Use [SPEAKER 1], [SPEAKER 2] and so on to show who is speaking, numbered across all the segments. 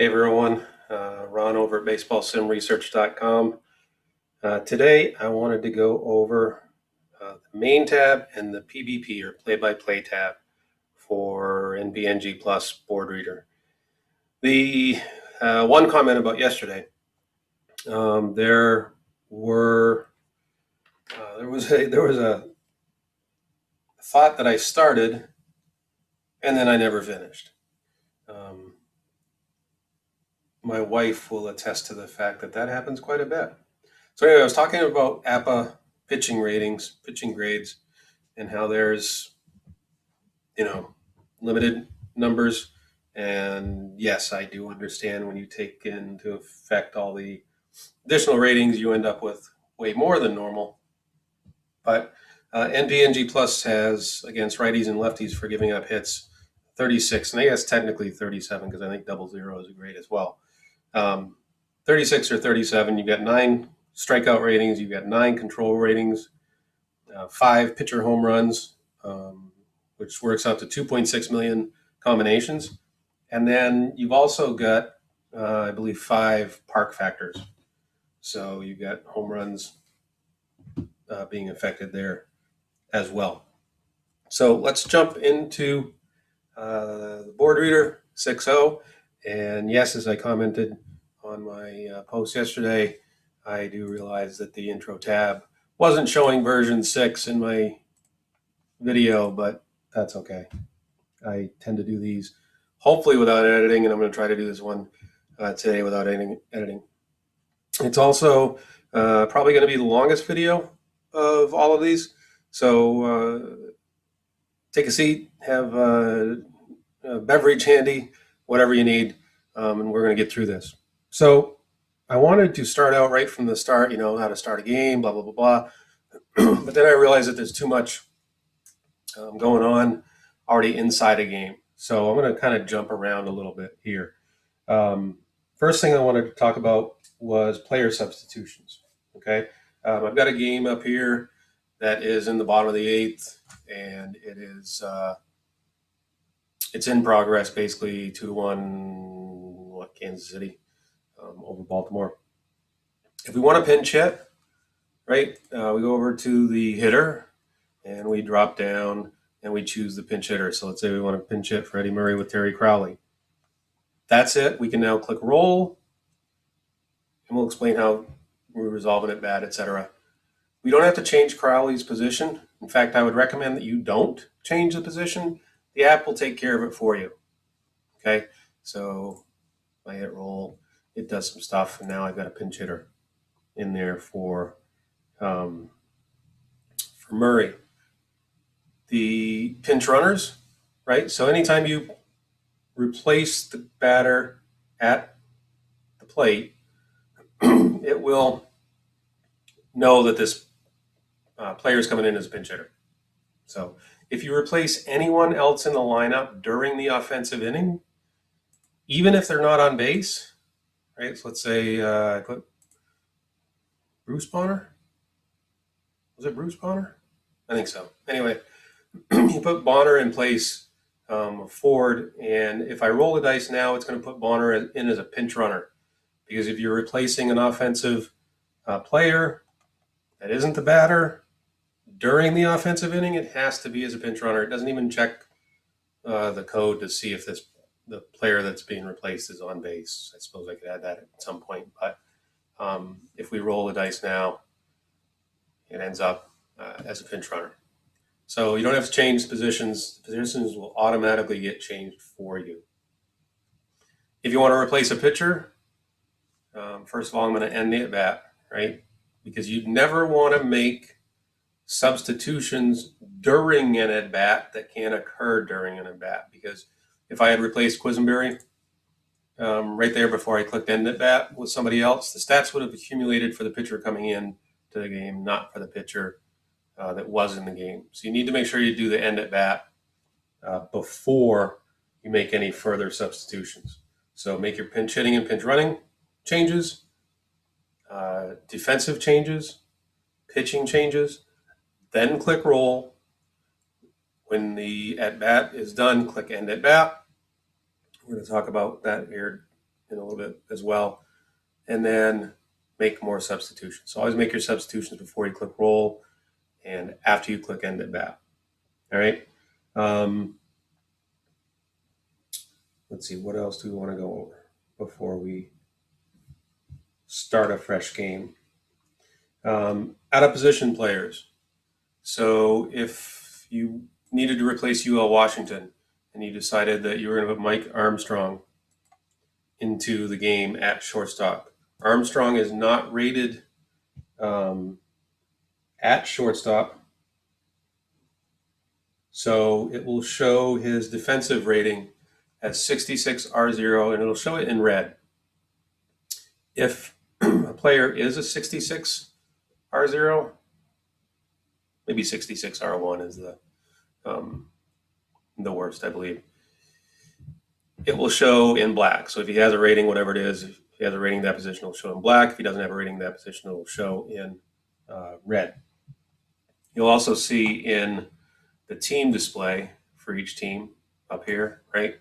[SPEAKER 1] Hey everyone, Ron over at BaseballSimResearch.com. Today I wanted to go over the main tab and the PBP or play-by-play tab for NPNG Plus board reader. The one comment about yesterday, there was a thought that I started and then I never finished. My wife will attest to the fact that happens quite a bit. So anyway, I was talking about APBA pitching ratings, pitching grades, and how there's, limited numbers. And yes, I do understand when you take into effect all the additional ratings, you end up with way more than normal. But NPNG Plus has, against righties and lefties for giving up hits, 36, and I guess technically 37 because I think 00 is a grade as well. 36 or 37, you've got 9 strikeout ratings, you've got 9 control ratings, 5 pitcher home runs, which works out to 2.6 million combinations. And then you've also got, I believe, 5 park factors. So you've got home runs being affected there as well. So let's jump into the board reader 6.0. And yes, as I commented on my post yesterday, I do realize that the intro tab wasn't showing version 6 in my video, but that's okay. I tend to do these hopefully without editing, and I'm going to try to do this one today without editing. It's also probably going to be the longest video of all of these. So take a seat, have a beverage handy, whatever you need, and we're going to get through this. So I wanted to start out right from the start, how to start a game, blah, blah, blah, blah. But then I realized that there's too much going on already inside a game. So I'm going to kind of jump around a little bit here. First thing I wanted to talk about was player substitutions. Okay, I've got a game up here that is in the bottom of the 8th, and it's in progress, basically 2-1, Kansas City over Baltimore. If we want to pinch hit, right, we go over to the hitter, and we drop down, and we choose the pinch hitter. So let's say we want to pinch hit Freddie Murray with Terry Crowley. That's it. We can now click roll, and we'll explain how we're resolving it bad, etc. We don't have to change Crowley's position. In fact, I would recommend that you don't change the position. The app will take care of it for you. Okay, so if I hit roll, it does some stuff, and now I've got a pinch hitter in there for Murray. The pinch runners, right? So anytime you replace the batter at the plate, it will know that this player is coming in as a pinch hitter. So if you replace anyone else in the lineup during the offensive inning, even if they're not on base, right? So let's say I put Bruce Bonner. Was it Bruce Bonner? I think so. Anyway, you put Bonner in place of Ford, and if I roll the dice now, it's going to put Bonner in as a pinch runner, because if you're replacing an offensive player that isn't the batter during the offensive inning, it has to be as a pinch runner. It doesn't even check the code to see if the player that's being replaced is on base. I suppose I could add that at some point, but if we roll the dice now, it ends up as a pinch runner. So you don't have to change positions. The positions will automatically get changed for you. If you want to replace a pitcher, first of all, I'm going to end the at-bat, right? Because you'd never want to make substitutions during an at-bat that can occur during an at-bat. Because if I had replaced Quisenberry right there before I clicked end at-bat with somebody else, the stats would have accumulated for the pitcher coming in to the game, not for the pitcher that was in the game. So you need to make sure you do the end at bat before you make any further substitutions. So make your pinch hitting and pinch running changes, defensive changes, pitching changes, then click roll. When the at bat is done, click end at bat. We're going to talk about that here in a little bit as well, and then make more substitutions. So always make your substitutions before you click roll and after you click end at bat. All right. Let's see, what else do we want to go over before we start a fresh game? Out of position players. So if you needed to replace UL Washington and you decided that you were going to put Mike Armstrong into the game at shortstop, Armstrong is not rated at shortstop, so it will show his defensive rating as 66 R0, and it'll show it in red. If a player is a 66 R0, maybe 66 R1 is the worst, I believe. It will show in black. So if he has a rating, whatever it is, if he has a rating that position, it'll show in black. If he doesn't have a rating that position, it'll show in red. You'll also see in the team display for each team up here, right?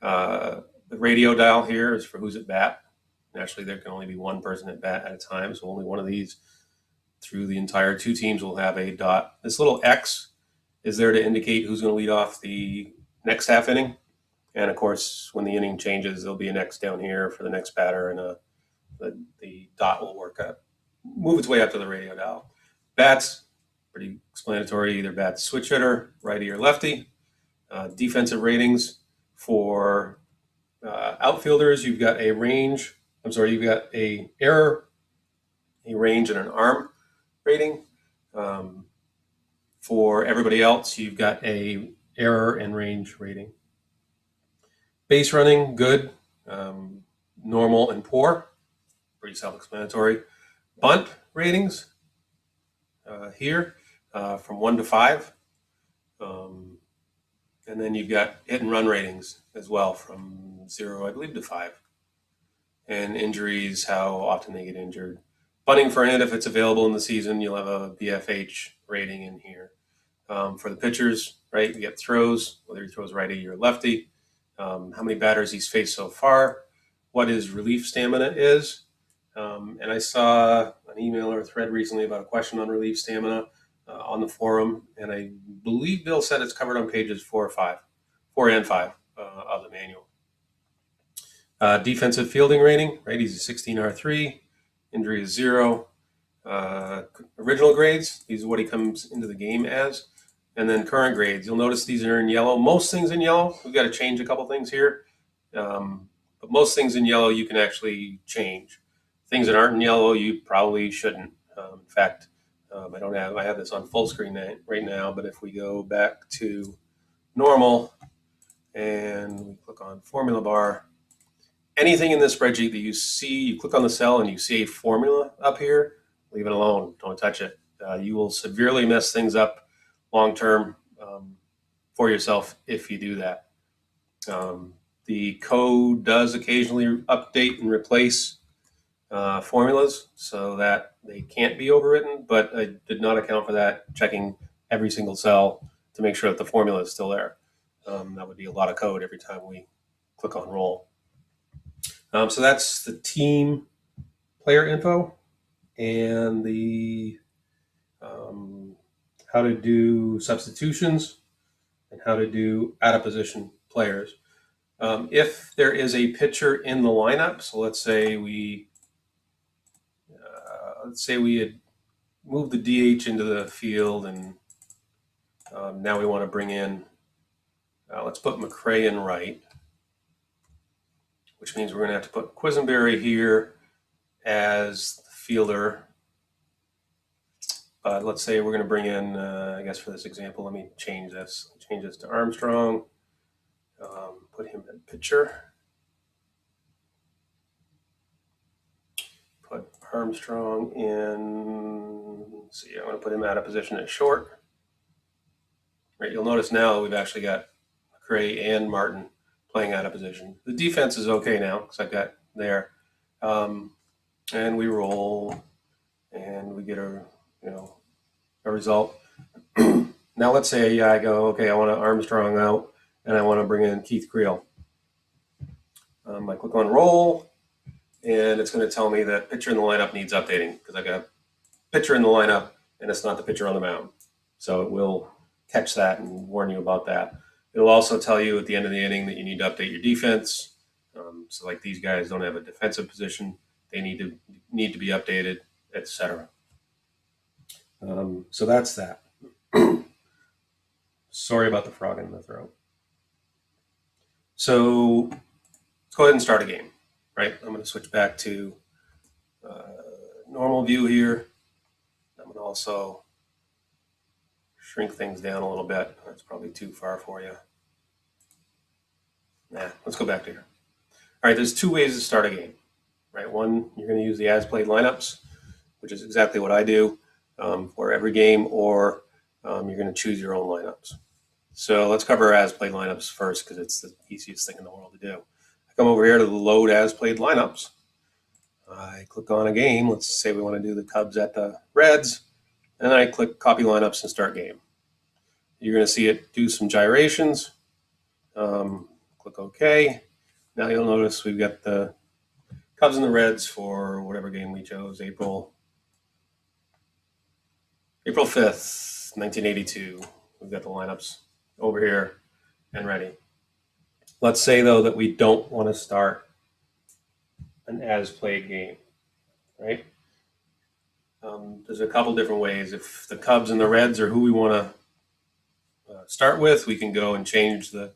[SPEAKER 1] The radio dial here is for who's at bat. Naturally, there can only be one person at bat at a time, so only one of these through the entire two teams will have a dot. This little X is there to indicate who's going to lead off the next half inning. And of course, when the inning changes, there'll be an X down here for the next batter, and the dot will move its way up to the radio dial. Bats, pretty explanatory, either bat switch hitter, righty or lefty. Defensive ratings for outfielders, you've got you've got a error, a range, and an arm rating. For everybody else, you've got a error and range rating. Base running, good, normal, and poor. Pretty self-explanatory. Bunt ratings here from 1 to 5. And then you've got hit and run ratings as well from 0, I believe, to 5. And injuries, how often they get injured. Bunting for hit, if it's available in the season, you'll have a BFH rating in here. For the pitchers, right, you get throws, whether he throws righty or lefty. How many batters he's faced so far, what his relief stamina is. And I saw an email or a thread recently about a question on relief stamina on the forum, and I believe Bill said it's covered on pages 4 and 5 of the manual. Defensive fielding rating, right, he's a 16 R3, injury is 0. Original grades, these are what he comes into the game as. And then current grades, you'll notice these are in yellow. Most things in yellow, we've got to change a couple things here. But most things in yellow you can actually change. Things that aren't in yellow, you probably shouldn't. In fact, I have this on full screen right now, but if we go back to normal and we click on formula bar, anything in this spreadsheet that you see, you click on the cell and you see a formula up here, leave it alone, don't touch it. You will severely mess things up long-term for yourself if you do that. The code does occasionally update and replace formulas so that they can't be overwritten, but I did not account for that, checking every single cell to make sure that the formula is still there. That would be a lot of code every time we click on roll. So that's the team player info and the how to do substitutions and how to do out of position players. If there is a pitcher in the lineup, so let's say we had moved the DH into the field, and now we want to bring in, let's put McRae in right, which means we're going to have to put Quisenberry here as the fielder. Let's say we're going to bring in, I guess for this example, let me change this. Change this to Armstrong. Put him at pitcher. Put Armstrong in, let's see, I'm going to put him out of position at short. Right, you'll notice now we've actually got McRae and Martin playing out of position. The defense is okay now because I've got there. And we roll and we get a result. Now let's say I go, okay, I want to Armstrong out and I want to bring in Keith Creel. I click on roll and it's going to tell me that pitcher in the lineup needs updating because I got a pitcher in the lineup and it's not the pitcher on the mound. So it will catch that and warn you about that. It'll also tell you at the end of the inning that you need to update your defense. So like these guys don't have a defensive position, they need to be updated, etc. So that's that. Sorry about the frog in the throat. So let's go ahead and start a game, right? I'm going to switch back to normal view here. I'm going to also shrink things down a little bit. That's probably too far for you. Nah, let's go back to here. All right, there's two ways to start a game, right? One, you're going to use the as-played lineups, which is exactly what I do for every game, or you're going to choose your own lineups. So let's cover as-played lineups first because it's the easiest thing in the world to do. I come over here to the load as-played lineups. I click on a game. Let's say we want to do the Cubs at the Reds, and I click copy lineups and start game. You're going to see it do some gyrations. Click OK. Now you'll notice we've got the Cubs and the Reds for whatever game we chose, April 5th, 1982. We've got the lineups over here and ready. Let's say, though, that we don't want to start an as-played game, right? There's a couple different ways. If the Cubs and the Reds are who we want to start with, we can go and change the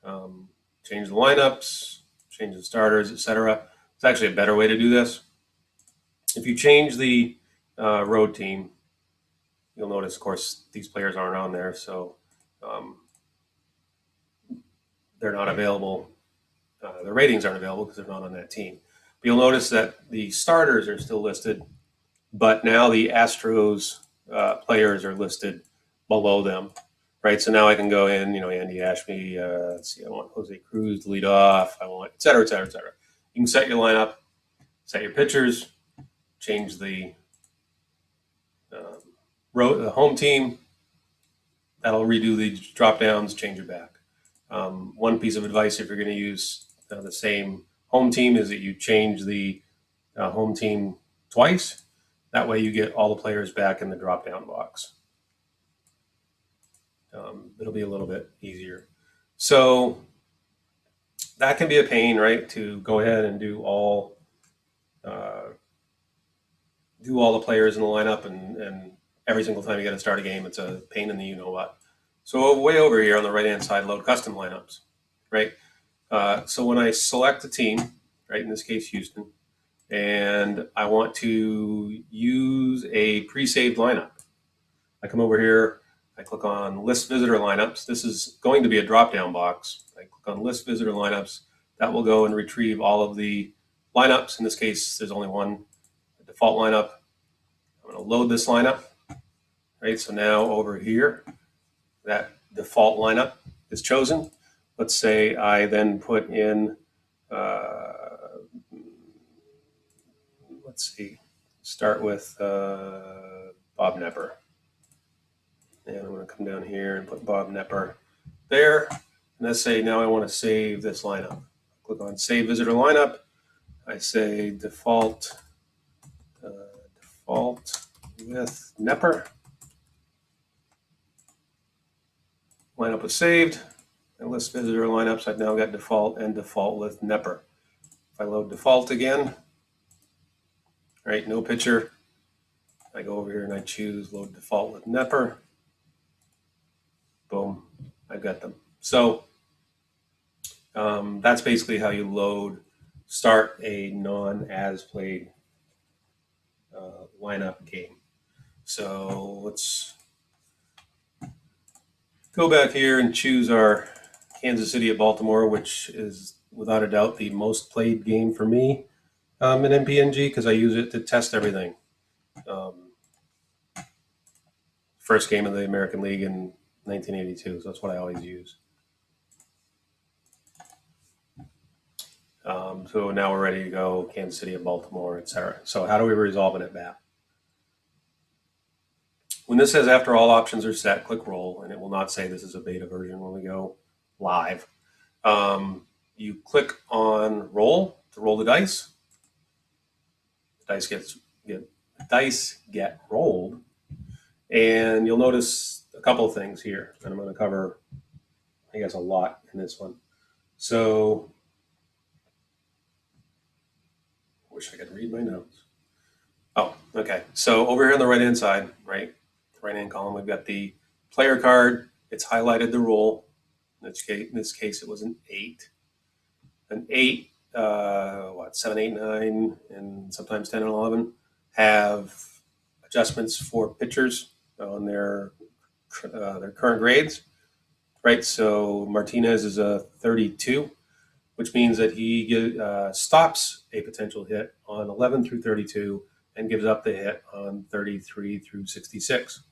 [SPEAKER 1] lineups, change the starters, etc. It's actually a better way to do this. If you change the road team, you'll notice, of course, these players aren't on there, so they're not available. The ratings aren't available because they're not on that team. But you'll notice that the starters are still listed, but now the Astros players are listed below them, right? So now I can go in, Andy Ashby, let's see, I want Jose Cruz to lead off, I want et cetera, et cetera, et cetera. You can set your lineup, set your pitchers, change the home team. That'll redo the drop downs, change it back. One piece of advice if you're going to use the same home team is that you change the home team twice. That way you get all the players back in the drop down box. It'll be a little bit easier. So that can be a pain, right? To go ahead and do all the players in the lineup, and every single time you got to start a game, it's a pain in the you-know-what. So way over here on the right-hand side, load custom lineups, right? So when I select a team, right, in this case, Houston, and I want to use a pre-saved lineup, I come over here, I click on List Visitor Lineups. This is going to be a drop-down box. I click on List Visitor Lineups. That will go and retrieve all of the lineups. In this case, there's only one default lineup. I'm going to load this lineup, right? So now over here, that default lineup is chosen. Let's say I then put in, let's see, start with Bob Nepper. And I'm going to come down here and put Bob Nepper there. And let's say now I want to save this lineup. Click on Save Visitor Lineup. I say default with Nepper. Lineup was saved. And list visitor lineups, I've now got default and default with Nepper. If I load default again, right, no pitcher. I go over here and I choose load default with Nepper. Boom, I've got them. So that's basically how you start a non-as-played lineup game. So let's go back here and choose our Kansas City at Baltimore, which is without a doubt the most played game for me in NPNG because I use it to test everything. First game of the American League in 1982, so that's what I always use. So now we're ready to go, Kansas City at Baltimore, etc. So how do we resolve an at-bat? When this says after all options are set, click roll, and it will not say this is a beta version when we go live. You click on roll to roll the dice, dice get rolled, and you'll notice a couple of things here, and I'm going to cover, I guess, a lot in this one. So, wish I could read my notes. Oh, okay. So over here on the right-hand side, right hand column, we've got the player card. It's highlighted the roll. In this case, it was an 8. An 8, 7, 8, 9, and sometimes 10 and 11 have adjustments for pitchers on their current grades, right? So Martinez is a 32, which means that he stops a potential hit on 11 through 32 and gives up the hit on 33 through 66.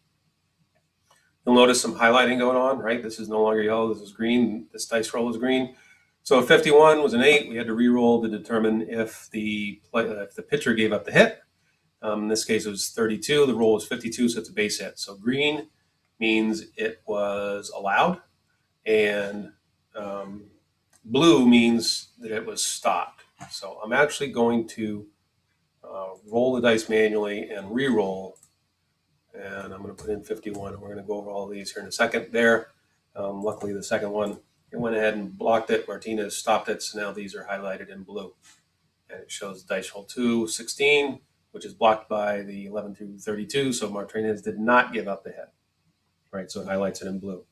[SPEAKER 1] You'll notice some highlighting going on, right? This is no longer yellow, this is green. This dice roll is green. So if 51 was an 8, we had to re-roll to determine if the pitcher gave up the hit. In this case, it was 32. The roll was 52, so it's a base hit. So green means it was allowed, and blue means that it was stopped. So I'm actually going to roll the dice manually and re-roll, and I'm going to put in 51, and we're going to go over all of these here in a second. There, luckily the second one, it went ahead and blocked it. Martinez stopped it, so now these are highlighted in blue, and it shows dice roll 2, 16, which is blocked by the 11 through 32. So Martinez did not give up the hit, right? So it highlights it in blue.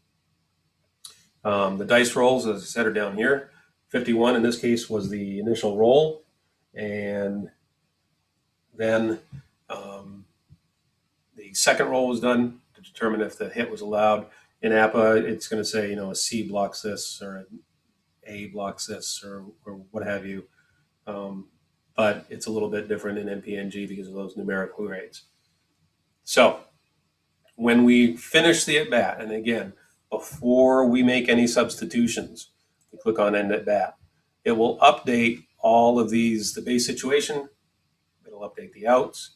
[SPEAKER 1] The dice rolls, as I said, are down here. 51 in this case was the initial roll, and then the second roll was done to determine if the hit was allowed. In APBA, it's going to say, a C blocks this, or an A blocks this, or what have you. But it's a little bit different in NPNG because of those numerical grades. So when we finish the at-bat, and again, before we make any substitutions, we click on End at Bat. It will update all of these, the base situation. It'll update the outs.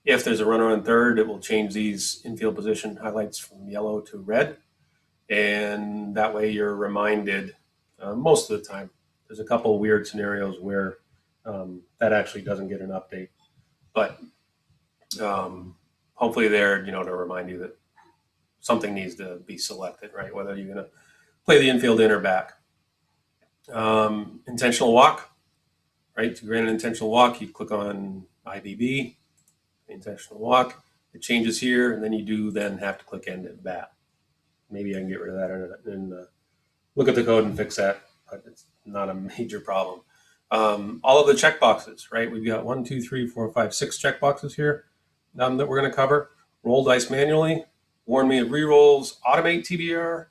[SPEAKER 1] If there's a runner on third, it will change these infield position highlights from yellow to red. And that way you're reminded most of the time. There's a couple of weird scenarios where that actually doesn't get an update. But hopefully they're, to remind you that something needs to be selected, right? Whether you're going to play the infield in or back. Intentional walk, right? To grant an intentional walk, you click on APBA, intentional walk. It changes here, and then you do then have to click End at Bat. Maybe I can get rid of that and look at the code and fix that, but it's not a major problem. All of the check boxes, right? We've got 1, 2, 3, 4, 5, 6 check boxes here that we're going to cover. Roll dice manually, warn me of rerolls, automate TBR,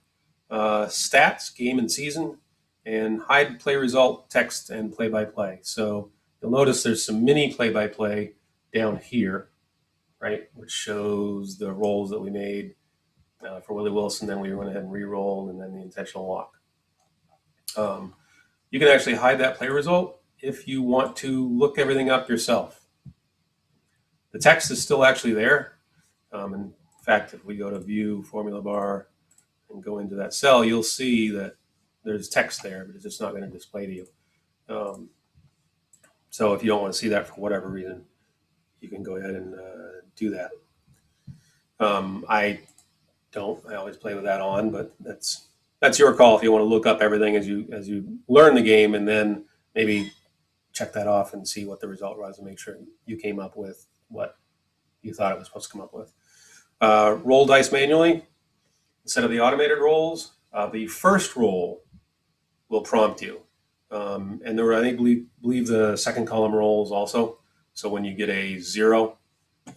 [SPEAKER 1] stats, game and season, and hide play result, text, and play-by-play. So you'll notice there's some mini play-by-play down here, right, which shows the rolls that we made for Willie Wilson. Then we went ahead and re-rolled, and then the intentional walk. You can actually hide that play result if you want to look everything up yourself. The text is still actually there. In fact, if we go to View, Formula Bar, and go into that cell, you'll see that there's text there, but it's just not going to display to you. So if you don't want to see that for whatever reason, you can go ahead and do that. I always play with that on, but that's your call if you want to look up everything as you learn the game, and then maybe check that off and see what the result was and make sure you came up with what you thought it was supposed to come up with. Roll dice manually instead of the automated rolls. The first roll will prompt you, and there I believe the second column rolls also. So when you get a 0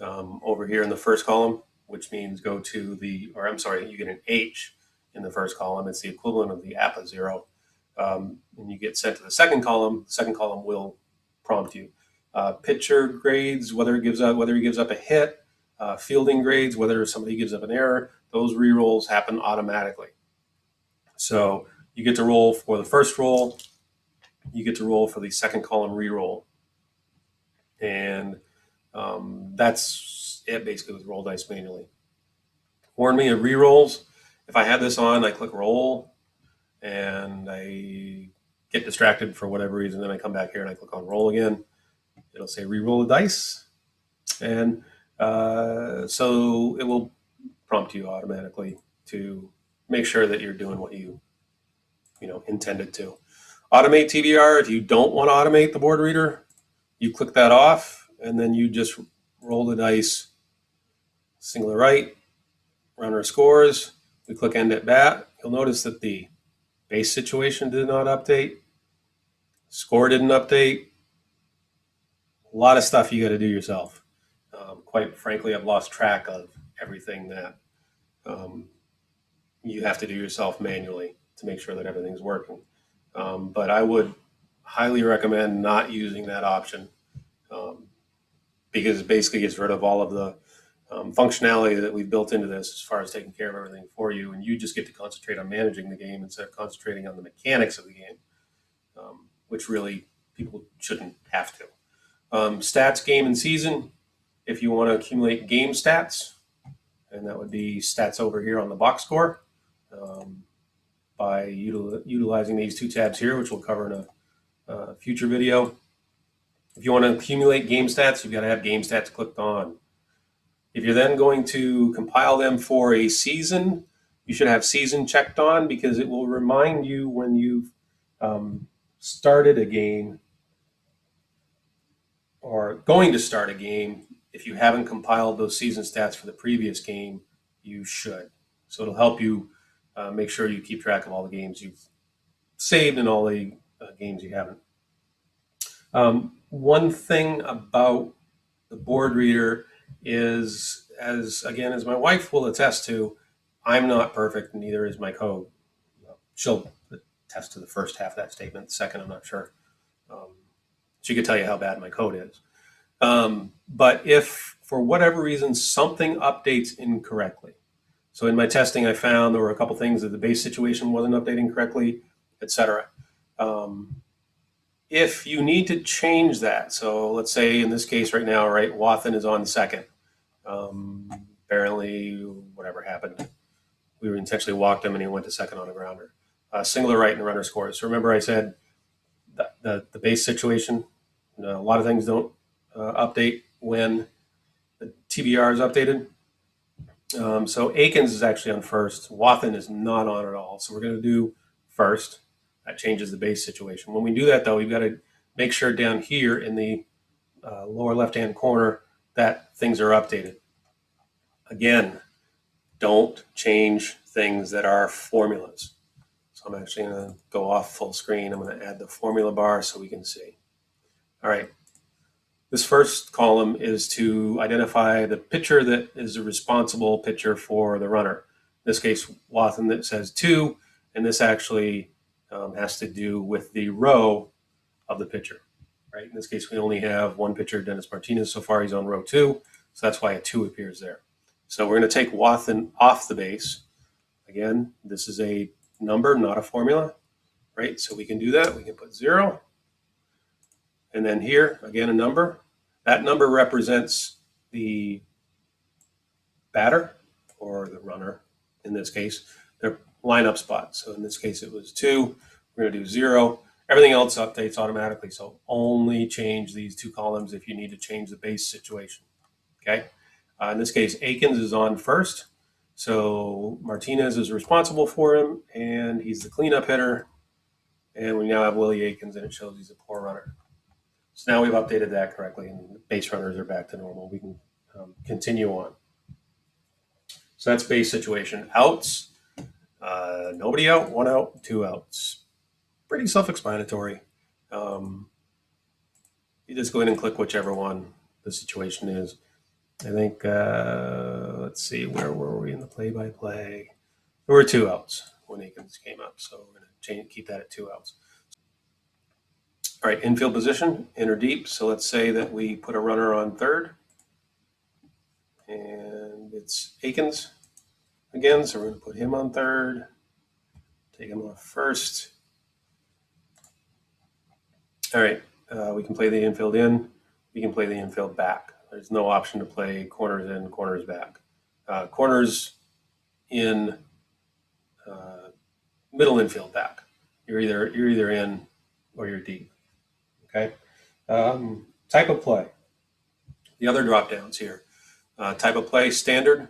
[SPEAKER 1] over here in the first column, which means you get an H in the first column. It's the equivalent of the APBA 0. When you get sent to the second column will prompt you. Pitcher grades, whether he gives up a hit, fielding grades, whether somebody gives up an error, those re-rolls happen automatically. So you get to roll for the first roll, you get to roll for the second column re-roll. And that's it basically with roll dice manually. Warn me of re-rolls. If I had this on, I click roll and I get distracted for whatever reason, then I come back here and I click on roll again. It'll say re-roll the dice, and so it will prompt you automatically to make sure that you're doing what you intended to. Automate TBR. If you don't want to automate the board reader, you click that off, and then you just roll the dice, single right, runner scores. We click end at bat. You'll notice that the base situation did not update, score didn't update. A lot of stuff you got to do yourself. Quite frankly, I've lost track of everything that you have to do yourself manually to make sure that everything's working. But I would highly recommend not using that option because it basically gets rid of all of the functionality that we've built into this as far as taking care of everything for you, and you just get to concentrate on managing the game instead of concentrating on the mechanics of the game, which really people shouldn't have to. Stats, game, and season. If you want to accumulate game stats, and that would be stats over here on the box score, by utilizing these two tabs here, which we'll cover in a future video. If you want to accumulate game stats, you've got to have game stats clicked on. If you're then going to compile them for a season, you should have season checked on because it will remind you when you've started a game or going to start a game. If you haven't compiled those season stats for the previous game, you should. So it'll help you make sure you keep track of all the games you've saved and all the games you haven't. One thing about the board reader is, as my wife will attest to, I'm not perfect, and neither is my code. She'll attest to the first half of that statement. The second, I'm not sure. She could tell you how bad my code is. But if, for whatever reason, something updates incorrectly, so in my testing, I found there were a couple things that the base situation wasn't updating correctly, etc. If you need to change that, so let's say in this case right now, right, Wathen is on second. Apparently, whatever happened, we intentionally walked him and he went to second on a grounder. Single right and the runner scores. So remember I said the base situation, a lot of things don't update when the TBR is updated. So Akins is actually on first. Wathen is not on at all. So we're going to do first. That changes the base situation. When we do that, though, we've got to make sure down here in the lower left-hand corner that things are updated. Again, don't change things that are formulas. So I'm actually going to go off full screen. I'm going to add the formula bar so we can see. All right. This first column is to identify the pitcher that is a responsible pitcher for the runner. In this case, Wathen, that says 2, and this actually has to do with the row of the pitcher. Right? In this case, we only have one pitcher, Dennis Martinez. So far, he's on row 2, so that's why a 2 appears there. So we're going to take Wathen off the base. Again, this is a number, not a formula. Right? So we can do that. We can put 0. And then here, again, a number. That number represents the batter, or the runner in this case, their lineup spot. So in this case, it was 2. We're going to do 0. Everything else updates automatically. So only change these 2 columns if you need to change the base situation. Okay. In this case, Akins is on first. So Martinez is responsible for him, and he's the cleanup hitter. And we now have Willie Akins, and it shows he's a poor runner. So now we've updated that correctly, and the base runners are back to normal. We can continue on. So that's base situation. Outs, nobody out, 1 out, 2 outs. Pretty self-explanatory. You just go in and click whichever one the situation is. I think, let's see, where were we in the play-by-play? There were 2 outs when Akins came up, so we're going to keep that at 2 outs. All right, infield position, inner deep. So let's say that we put a runner on third, and it's Akins again. So we're going to put him on third, take him off first. All right, we can play the infield in. We can play the infield back. There's no option to play corners in, corners back. Corners in, middle infield back. You're either in or you're deep. Okay. Type of play. The other drop downs here. Type of play, standard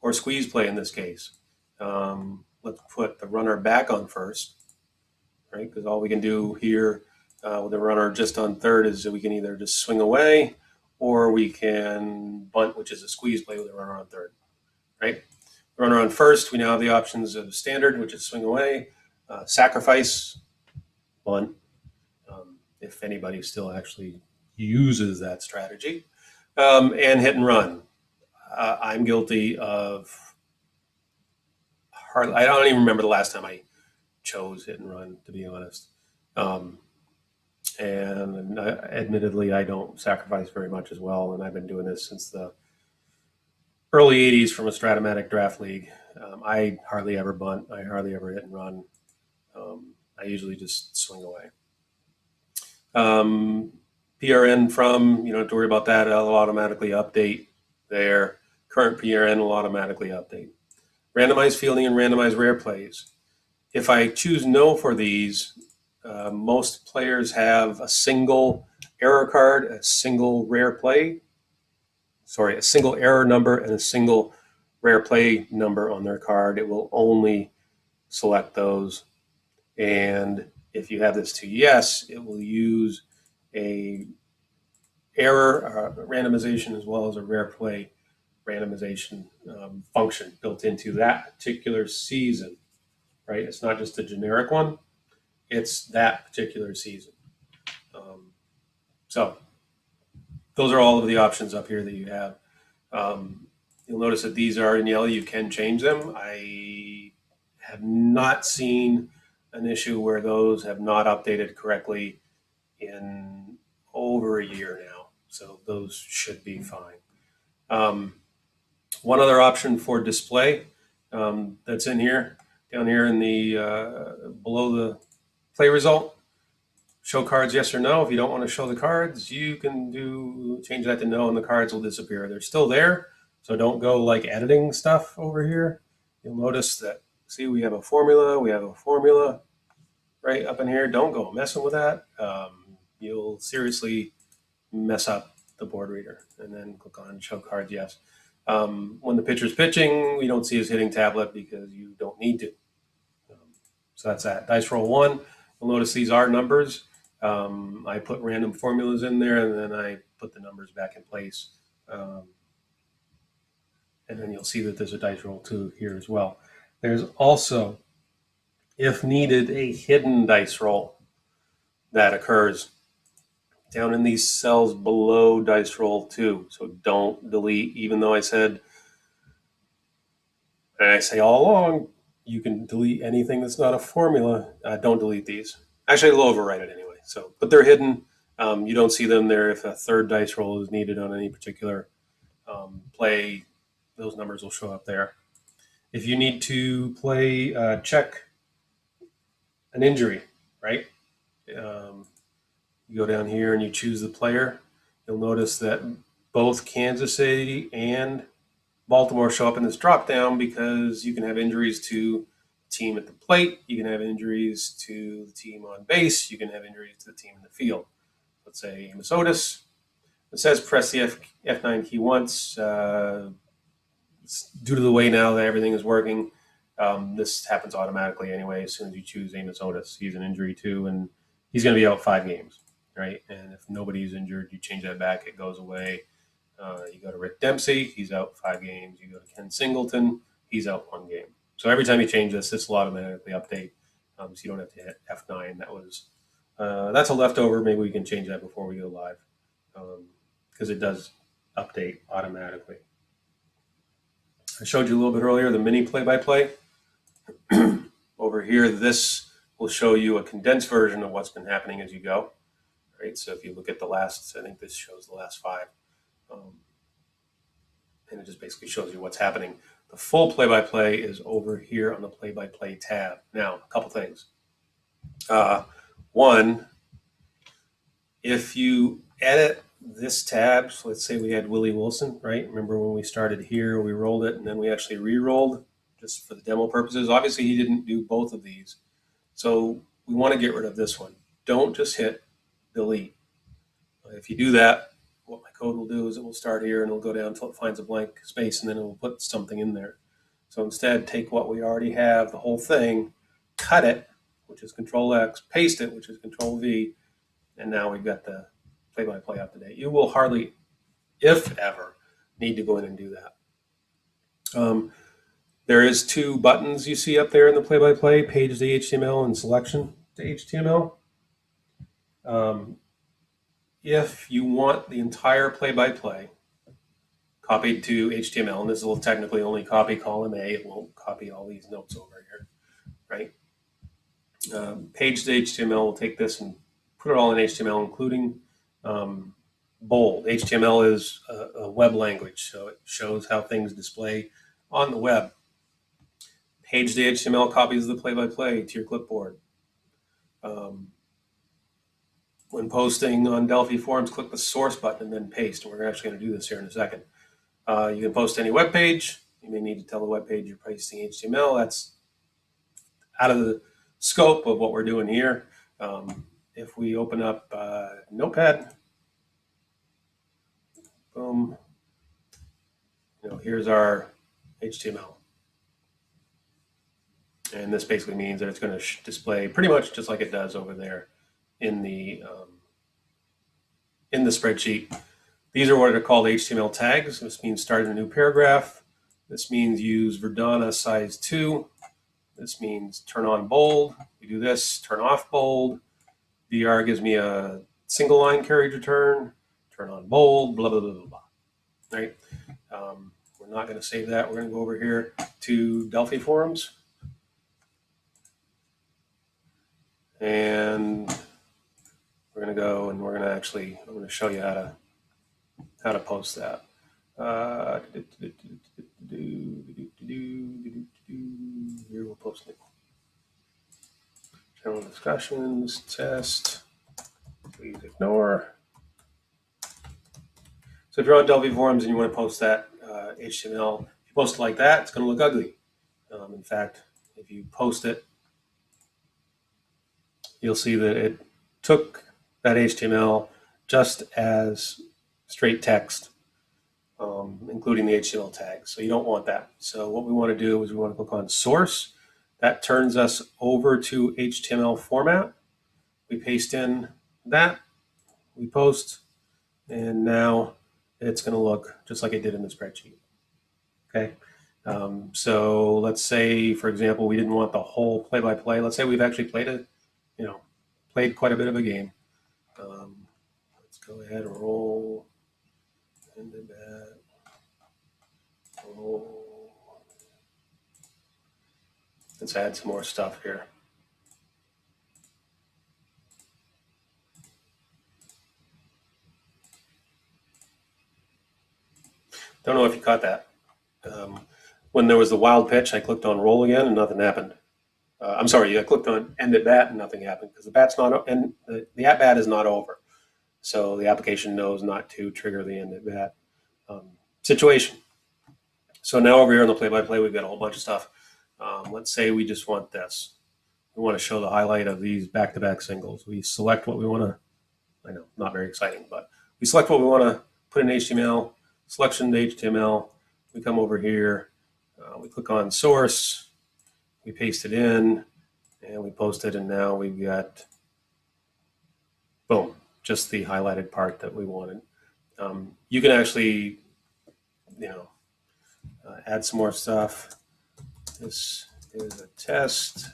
[SPEAKER 1] or squeeze play in this case. Let's put the runner back on first, right? Because all we can do here with the runner just on third is that we can either just swing away or we can bunt, which is a squeeze play with the runner on third, right? The runner on first, we now have the options of standard, which is swing away, sacrifice, bunt, if anybody still actually uses that strategy, and hit and run. I'm guilty of hardly, I don't even remember the last time I chose hit and run, to be honest. And admittedly, I don't sacrifice very much as well, and I've been doing this since the early 80s from a Stratomatic draft league. I hardly ever bunt. I hardly ever hit and run. I usually just swing away. PRN from, you don't have to worry about that. It'll automatically update there. Current PRN will automatically update. Randomized fielding and randomized rare plays. If I choose no for these, most players have a single error card, a single rare play, a single error number and a single rare play number on their card. It will only select those. And if you have this to yes, it will use a error randomization as well as a rare play randomization function built into that particular season, right? It's not just a generic one. It's that particular season. So those are all of the options up here that you have. You'll notice that these are in yellow. You can change them. I have not seen an issue where those have not updated correctly in over a year now. So those should be fine. One other option for display that's in here, down here in the below the play result, show cards yes or no. If you don't want to show the cards, you can change that to no, and the cards will disappear. They're still there, so don't go like editing stuff over here. You'll notice that, see, we have a formula right up in here. Don't go messing with that. You'll seriously mess up the board reader. And then click on show cards yes. When the pitcher's pitching, we don't see his hitting tablet because you don't need to. So that's that. Dice roll 1. You'll notice these are numbers. I put random formulas in there, and then I put the numbers back in place. And then you'll see that there's a dice roll 2 here as well. There's also, if needed, a hidden dice roll that occurs down in these cells below dice roll 2. So don't delete, even though I said, and I say all along, you can delete anything that's not a formula. Don't delete these. Actually, it'll overwrite it anyway. So, but they're hidden. You don't see them there. If a third dice roll is needed on any particular play, those numbers will show up there. If you need to play, check an injury, right? You go down here and you choose the player. You'll notice that both Kansas City and Baltimore show up in this drop down because you can have injuries to the team at the plate. You can have injuries to the team on base. You can have injuries to the team in the field. Let's say Amos Otis. It says press the F9 key once. Due to the way now that everything is working, this happens automatically anyway as soon as you choose Amos Otis. He's an injury too, and he's going to be out 5 games, right? And if nobody's injured, you change that back, it goes away. You go to Rick Dempsey, he's out 5 games. You go to Ken Singleton, he's out 1 game. So every time you change this will automatically update. So you don't have to hit F9. That's a leftover. Maybe we can change that before we go live because it does update automatically. I showed you a little bit earlier the mini play-by-play. Over here, this will show you a condensed version of what's been happening as you go. Right? So if you look at the last, I think this shows the last 5. And it just basically shows you what's happening. The full play-by-play is over here on the play-by-play tab. Now, a couple things. One, if you edit this tab, so let's say we had Willie Wilson, right? Remember when we started here, we rolled it, and then we actually re-rolled just for the demo purposes. Obviously, he didn't do both of these. So we want to get rid of this one. Don't just hit delete. If you do that, what my code will do is it will start here and it'll go down until it finds a blank space, and then it will put something in there. So instead, take what we already have, the whole thing, cut it, which is Control X, paste it, which is Control V, and now we've got the play-by-play up to date. You will hardly, if ever, need to go in and do that. There is 2 buttons you see up there in the play-by-play, page to HTML and selection to HTML. If you want the entire play-by-play copied to HTML, and this will technically only copy column A, it won't copy all these notes over here, right? Page to HTML will take this and put it all in HTML, including bold. HTML is a web language, so it shows how things display on the web. Page to HTML copies the play-by-play to your clipboard. When posting on Delphi forums, click the source button and then paste. And we're actually going to do this here in a second. You can post any web page. You may need to tell the web page you're pasting HTML. That's out of the scope of what we're doing here. If we open up Notepad, boom, here's our HTML. And this basically means that it's going to display pretty much just like it does over there in the spreadsheet. These are what are called HTML tags. This means start a new paragraph. This means use Verdana size 2. This means turn on bold. We do this, turn off bold. VR gives me a single line carriage return, turn on bold, blah, blah, blah, blah, blah. Right? We're not going to save that. We're going to go over here to Delphi forums. And we're going to go and we're going to actually, I'm going to show you how to post that. Here we'll post it. General discussions, test, please ignore. So if you're on Delphi forums and you want to post that HTML, if you post it like that, it's going to look ugly. In fact, if you post it, you'll see that it took that HTML just as straight text, including the HTML tags. So you don't want that. So what we want to do is we want to click on source. That turns us over to HTML format. We paste in that, we post, and now it's going to look just like it did in the spreadsheet. Okay. So let's say, for example, we didn't want the whole play-by-play. Let's say we've actually played quite a bit of a game. Let's go ahead and roll. Ended that. Roll. Let's add some more stuff here. Don't know if you caught that. When there was the wild pitch, I clicked on roll again and nothing happened. I'm sorry, I clicked on end at bat and nothing happened because the bat's not, and the at bat is not over. So the application knows not to trigger the end at bat situation. So now over here on the play-by-play, we've got a whole bunch of stuff. Let's say we just want this. We want to show the highlight of these back-to-back singles. We select what we want to, I know, not very exciting, but we select what we want to put in HTML, selection to HTML. We come over here, we click on source, we paste it in, and we post it, and now we've got, boom, just the highlighted part that we wanted. You can actually, add some more stuff. This is a test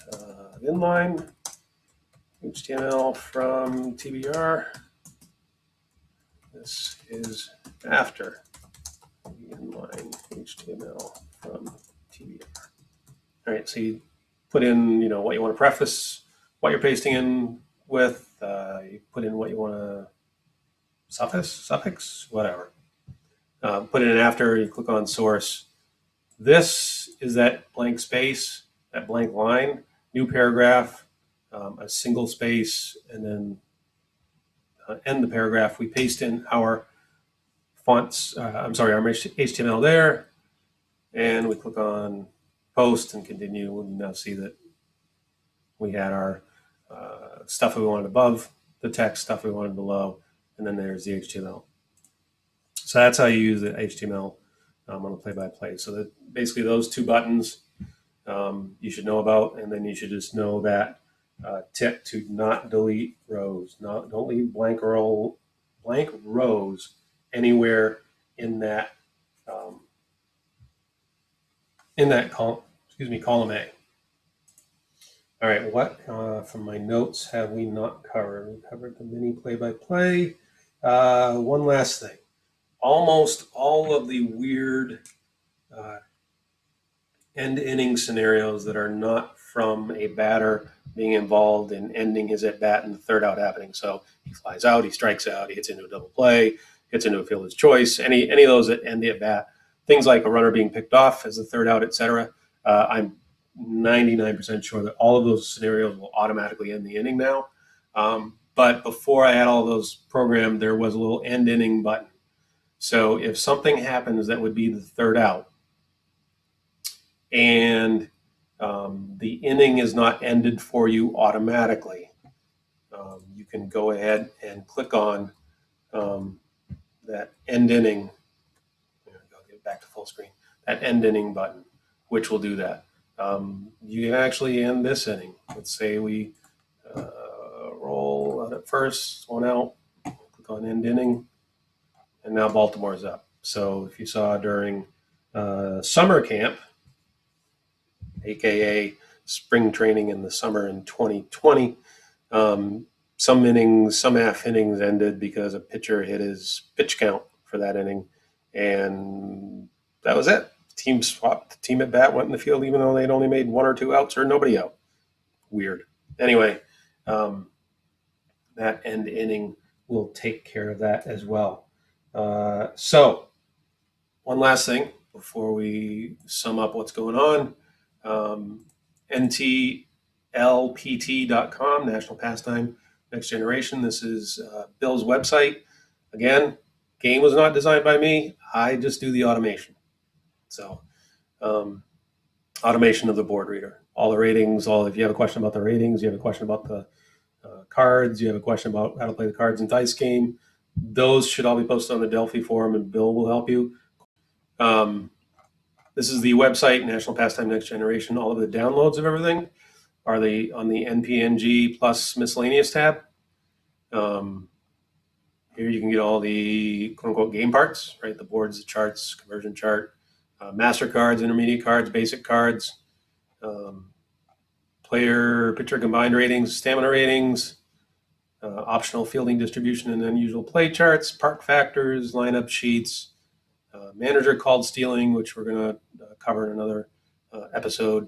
[SPEAKER 1] inline HTML from TBR. This is after inline HTML from TBR. All right, so you put in, what you want to preface, what you're pasting in with. You put in what you want to suffix, whatever. Put it in after. You click on source. This is that blank space, that blank line, new paragraph, a single space, and then end the paragraph. We paste in our fonts, our HTML there, and we click on post and continue. We now see that we had our stuff we wanted above the text, stuff we wanted below, and then there's the HTML. So that's how you use the HTML on the play-by-play. So that basically those two buttons you should know about, and then you should just know that tip to not delete rows. Don't leave blank rows anywhere in that column. Column A. All right, what from my notes have we not covered? We covered the mini play-by-play. One last thing. Almost all of the weird end inning scenarios that are not from a batter being involved in ending his at bat and the third out happening. So he flies out, he strikes out, he hits into a double play, hits into a fielder's choice. Any of those that end the at bat, things like a runner being picked off as the third out, etc. I'm 99% sure that all of those scenarios will automatically end the inning now. But before I had all those programmed, there was a little end inning button. So if something happens that would be the third out, and the inning is not ended for you automatically, you can go ahead and click on that end inning. I'll get back to full screen. That end inning button, which will do that. You can actually end this inning. Let's say we roll out at first, one out, click on end inning, and now Baltimore's up. So if you saw during summer camp, aka spring training in the summer in 2020, some half innings ended because a pitcher hit his pitch count for that inning, and that was it. Team swapped. The team at bat went in the field even though they'd only made one or two outs or nobody out. Weird. Anyway, that end inning will take care of that as well. So one last thing before we sum up what's going on. NTLPT.com, National Pastime Next Generation. This is Bill's website. Again, game was not designed by me. I just do the automation. So automation of the board reader. All the ratings, if you have a question about the ratings, you have a question about the cards, you have a question about how to play the cards and dice game, those should all be posted on the Delphi forum, and Bill will help you. This is the website, National Pastime Next Generation. All of the downloads of everything are on the NPNG plus miscellaneous tab. Here you can get all the quote-unquote game parts, right? The boards, the charts, conversion chart, master cards, intermediate cards, basic cards, player, pitcher combined ratings, stamina ratings, optional fielding distribution and unusual play charts, park factors, lineup sheets, manager called stealing, which we're going to cover in another episode.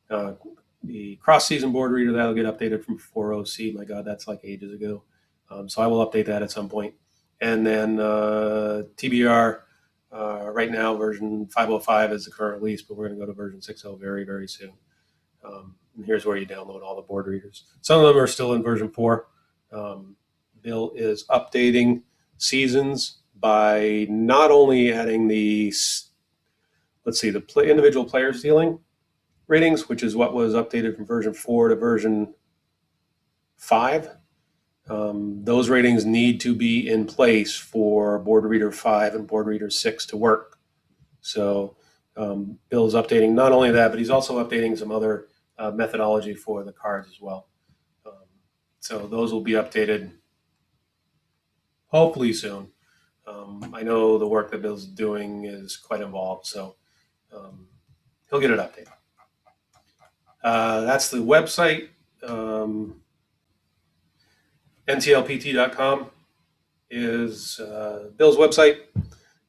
[SPEAKER 1] The cross-season board reader, that'll get updated from 4.0C. My God, that's like ages ago. So I will update that at some point. And then TBR, right now, version 5.05 is the current release, but we're going to go to version 6.0 very, very soon. And here's where you download all the board readers. Some of them are still in version 4. Bill is updating seasons by not only adding the individual player stealing ratings, which is what was updated from version 4 to version 5. Those ratings need to be in place for board reader 5 and board reader 6 to work. So Bill's updating not only that, but he's also updating some other methodology for the cards as well. So those will be updated hopefully soon. I know the work that Bill's doing is quite involved, so he'll get it updated. That's the website. NTLPT.com is Bill's website.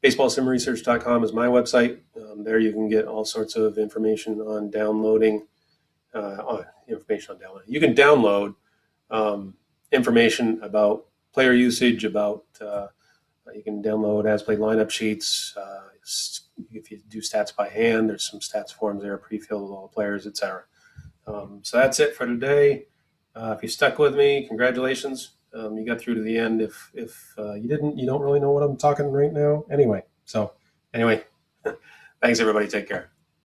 [SPEAKER 1] BaseballSimResearch.com is my website. There you can get all sorts of information on downloading. You can download information about player usage, about you can download as-played lineup sheets. If you do stats by hand, there's some stats forms there pre-filled with all the players, etc. So that's it for today. If you stuck with me, congratulations. You got through to the end. If you didn't, you don't really know what I'm talking right now. Anyway, thanks everybody. Take care.